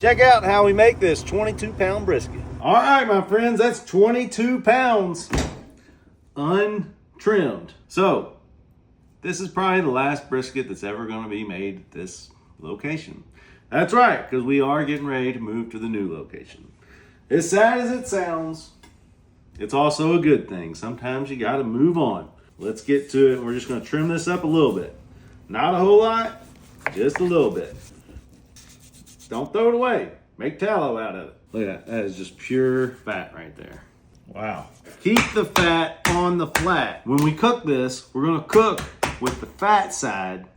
Check out how we make this 22-pound brisket. All right, my friends, that's 22 pounds untrimmed. So this is probably the last brisket that's ever going to be made at this location. That's right, because we are getting ready to move to the new location. As sad as it sounds, it's also a good thing. Sometimes you got to move on. Let's get to it. We're just going to trim this up a little bit. Not a whole lot, just a little bit. Don't throw it away. Make tallow out of it. Look at that. That is just pure fat right there. Wow. Keep the fat on the flat. When we cook this, we're going to cook with the fat side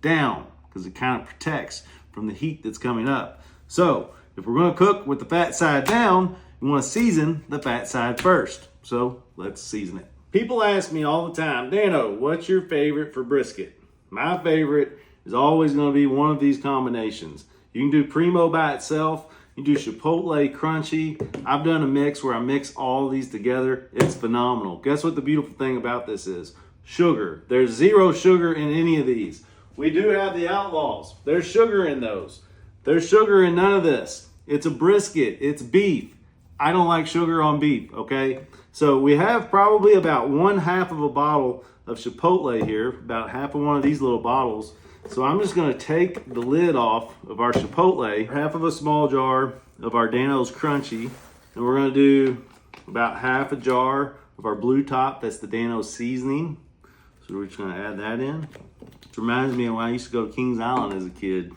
down because it kind of protects from the heat that's coming up. So if we're going to cook with the fat side down, you want to season the fat side first. So let's season it. People ask me all the time, Dano, what's your favorite for brisket? My favorite is always going to be one of these combinations. You can do primo by itself. You can do chipotle crunchy. I've done a mix where I mix all these together. It's phenomenal. Guess what the beautiful thing about this is? Sugar. There's zero sugar in any of these. We do have the outlaws. There's sugar in those. There's sugar in none of this. It's a brisket. It's beef. I don't like sugar on beef, okay? So we have probably about 1/2 of a bottle of chipotle here, about half of one of these little bottles. So I'm just gonna take the lid off of our chipotle, 1/2 of a small jar of our Dano's Crunchy, and we're gonna do about 1/2 a jar of our blue top, that's the Dano's seasoning. So we're just gonna add that in. It reminds me of when I used to go to Kings Island as a kid.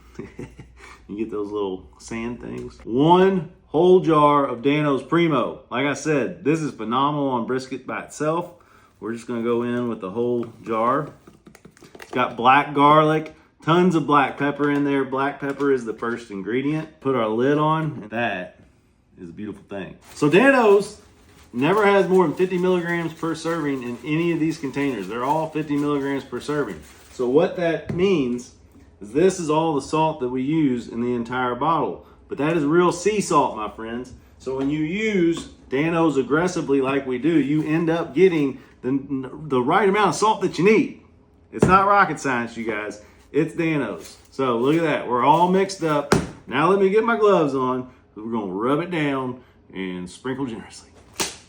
You get those little sand things. 1 whole jar of Dano's Primo. Like I said, this is phenomenal on brisket by itself. We're just gonna go in with the whole jar. It's got black garlic, tons of black pepper in there. Black pepper is the first ingredient. Put our lid on, and that is a beautiful thing. So Dano's never has more than 50 milligrams per serving in any of these containers. They're all 50 milligrams per serving. So what that means is this is all the salt that we use in the entire bottle. But that is real sea salt, my friends. So when you use Dano's aggressively like we do, you end up getting the right amount of salt that you need. It's not rocket science, you guys. It's Dano's. So look at that. We're all mixed up. Now let me get my gloves on. We're going to rub it down and sprinkle generously.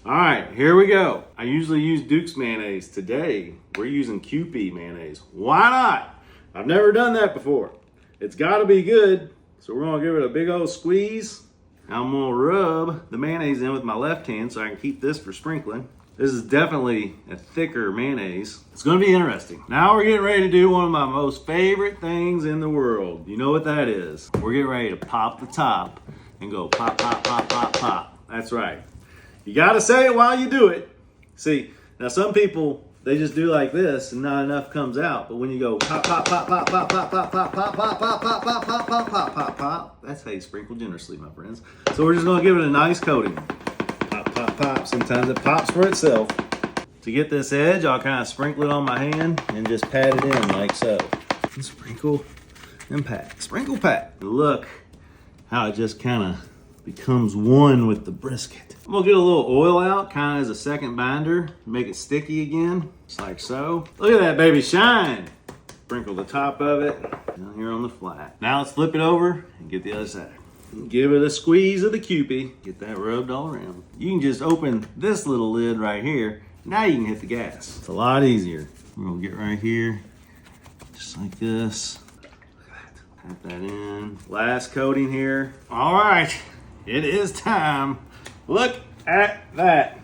All right, here we go. I usually use Duke's mayonnaise. Today, we're using QP mayonnaise. Why not? I've never done that before. It's got to be good. So we're going to give it a big old squeeze. Now I'm going to rub the mayonnaise in with my left hand so I can keep this for sprinkling. This is definitely a thicker mayonnaise. It's going to be interesting. Now we're getting ready to do one of my most favorite things in the world. You know what that is. We're getting ready to pop the top and go pop, pop, pop, pop, pop. That's right. You got to say it while you do it. See, now some people, they just do like this and not enough comes out. But when you go pop, pop, pop, pop, pop, pop, pop, pop, pop, pop, pop, pop, pop, pop, pop, pop, pop, pop, that's how you sprinkle generously, my friends. So we're just going to give it a nice coating. Pop, pop, pop. Sometimes it pops for itself. To get this edge, I'll kind of sprinkle it on my hand and just pat it in like so. And sprinkle and pat. Sprinkle, pat. Look how it just kind of becomes one with the brisket. I'm gonna get a little oil out, kind of as a second binder, make it sticky again, just like so. Look at that baby shine. Sprinkle the top of it down here on the flat. Now let's flip it over and get the other side. Give it a squeeze of the Kewpie. Get that rubbed all around. You can just open this little lid right here. Now you can hit the gas. It's a lot easier. We're gonna get right here, just like this. Look at that. Tap that in. Last coating here. All right, it is time. Look at that.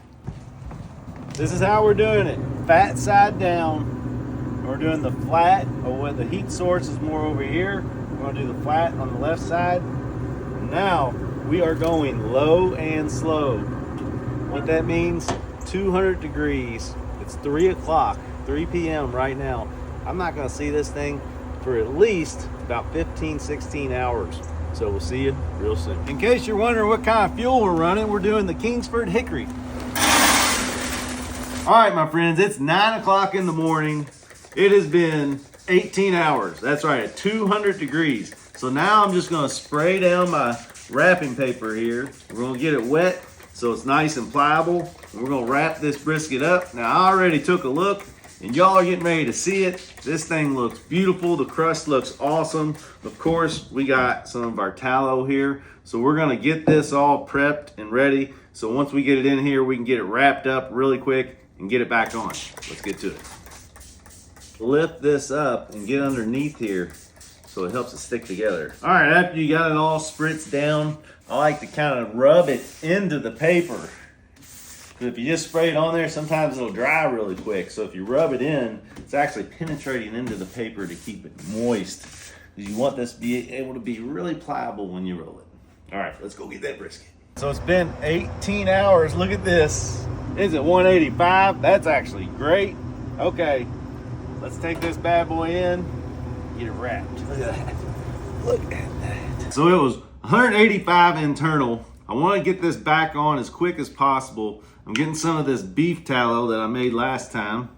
This is how we're doing it. Fat side down. We're doing the flat, or what the heat source is more over here. We're gonna do the flat on the left side. Now we are going low and slow. What that means, 200 degrees. It's 3 o'clock, 3 p.m. right now. I'm not gonna see this thing for at least about 15, 16 hours. So we'll see you real soon. In case you're wondering what kind of fuel we're running, we're doing the Kingsford Hickory. All right, my friends, it's 9 o'clock in the morning. It has been 18 hours. That's right, at 200 degrees. So now I'm just gonna spray down my wrapping paper here. We're gonna get it wet so it's nice and pliable. And we're gonna wrap this brisket up. Now I already took a look and y'all are getting ready to see it. This thing looks beautiful. The crust looks awesome. Of course, we got some of our tallow here. So we're gonna get this all prepped and ready. So once we get it in here, we can get it wrapped up really quick and get it back on. Let's get to it. Lift this up and get underneath here so it helps it stick together. All right, after you got it all spritzed down, I like to kind of rub it into the paper. If you just spray it on there, sometimes it'll dry really quick. So if you rub it in, it's actually penetrating into the paper to keep it moist. Because you want this to be able to be really pliable when you roll it. All right, let's go get that brisket. So it's been 18 hours. Look at this. Is it 185? That's actually great. Okay, let's take this bad boy in, get it wrapped. Look at that. Look at that. So it was 185 internal. I want to get this back on as quick as possible. I'm getting some of this beef tallow that I made last time.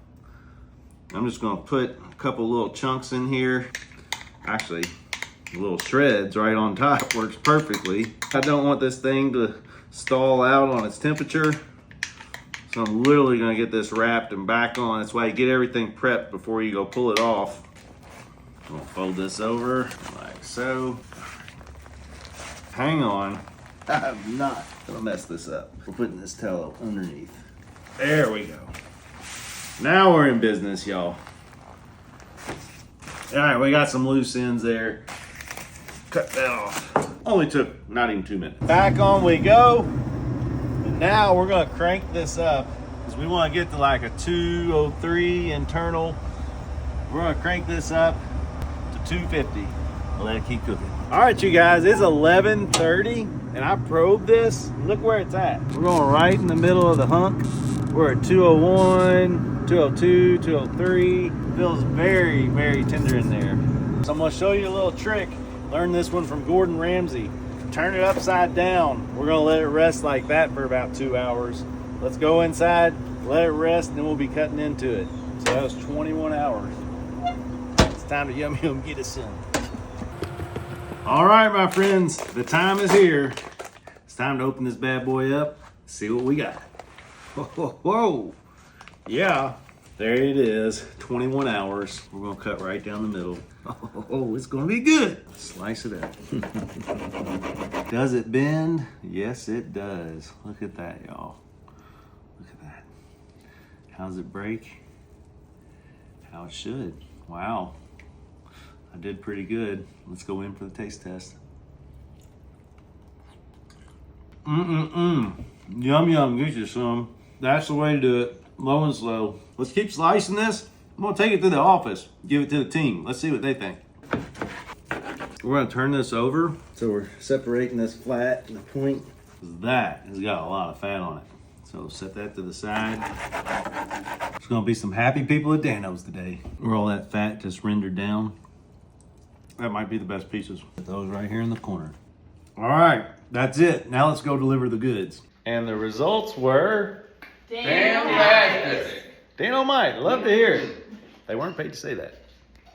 I'm just going to put a couple little chunks in here. Actually, little shreds right on top works perfectly. I don't want this thing to stall out on its temperature. So I'm literally going to get this wrapped and back on. That's why you get everything prepped before you go pull it off. I'm going to fold this over like so. Hang on. I'm not gonna mess this up. We're putting this tallow underneath. There we go. Now we're in business, y'all. All right, we got some loose ends there. Cut that off. Only took not even 2 minutes. Back on we go. And now we're gonna crank this up because we want to get to like a 203 internal. We're gonna crank this up to 250. We'll let it keep cooking. All right, you guys, it's 11:30. And I probed this, look where it's at. We're going right in the middle of the hunk. We're at 201, 202, 203. Feels very, very tender in there. So I'm gonna show you a little trick. Learned this one from Gordon Ramsay. Turn it upside down. We're gonna let it rest like that for about 2 hours. Let's go inside, let it rest, and then we'll be cutting into it. So that was 21 hours. It's time to yum yum get it some. All right, my friends, the time is here. It's time to open this bad boy up, see what we got. Whoa, whoa, whoa. Yeah, there it is, 21 hours. We're gonna cut right down the middle. Oh, it's gonna be good. Slice it up. Does it bend? Yes, it does. Look at that, y'all. Look at that. How's it break? How it should. Wow. I did pretty good. Let's go in for the taste test. Yum, yum, get you some. That's the way to do it, low and slow. Let's keep slicing this. I'm gonna take it to the office, give it to the team. Let's see what they think. We're gonna turn this over. So we're separating this flat and the point. That has got a lot of fat on it. So set that to the side. There's gonna be some happy people at Dano's today. Where all that fat just rendered down. That might be the best pieces. Put those right here in the corner. All right, that's it. Now let's go deliver the goods. And the results were... Fantastic. Dano might, love to hear it. They weren't paid to say that.